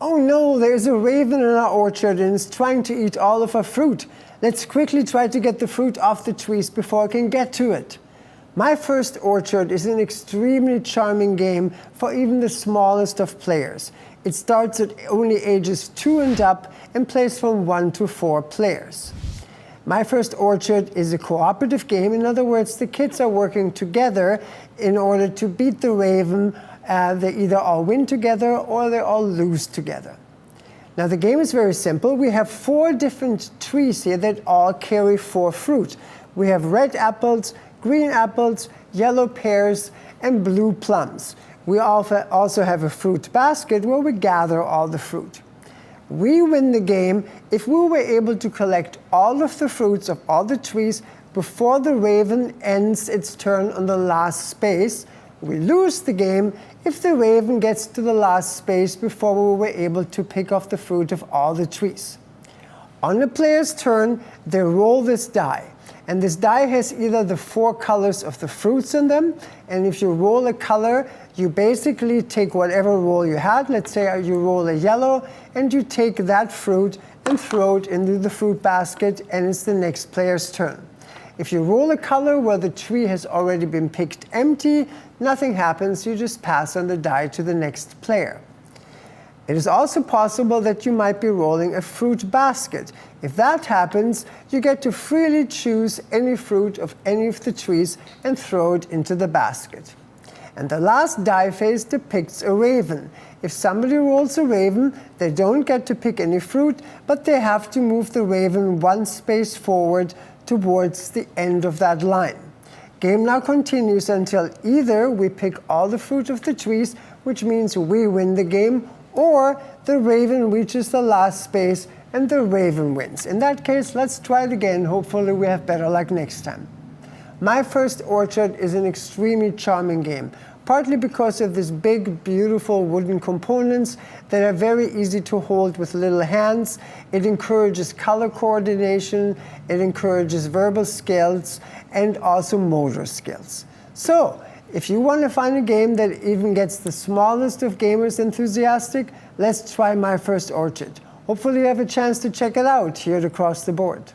Oh no, there's a raven in our orchard and it's trying to eat all of our fruit. Let's quickly try to get the fruit off the trees before I can get to it. My First Orchard is an extremely charming game for even the smallest of players. It starts at only ages 2 and up and plays from 1 to 4 players. My First Orchard is a cooperative game. In other words, the kids are working together in order to beat the raven. They either all win together or they all lose together. Now the game is very simple. We have 4 different trees here that all carry 4 fruit. We have red apples, green apples, yellow pears, and blue plums. We also have a fruit basket where we gather all the fruit. We win the game if we were able to collect all of the fruits of all the trees before the raven ends its turn on the last space. We lose the game if the raven gets to the last space before we were able to pick off the fruit of all the trees. On the player's turn, they roll this die. And this die has either the 4 colors of the fruits in them, and if you roll a color, you basically take whatever roll you had. Let's say you roll a yellow, and you take that fruit and throw it into the fruit basket, and it's the next player's turn. If you roll a color where the tree has already been picked empty, nothing happens, you just pass on the die to the next player. It is also possible that you might be rolling a fruit basket. If that happens, you get to freely choose any fruit of any of the trees and throw it into the basket. And the last die phase depicts a raven. If somebody rolls a raven, they don't get to pick any fruit, but they have to move the raven 1 space forward towards the end of that line. Game now continues until either we pick all the fruit of the trees, which means we win the game, or the raven reaches the last space and the raven wins. In that case, let's try it again. Hopefully we have better luck next time. My First Orchard is an extremely charming game, partly because of these big, beautiful wooden components that are very easy to hold with little hands. It encourages color coordination, it encourages verbal skills, and also motor skills. So, if you want to find a game that even gets the smallest of gamers enthusiastic, let's try My First Orchard. Hopefully you have a chance to check it out here at Across the Board.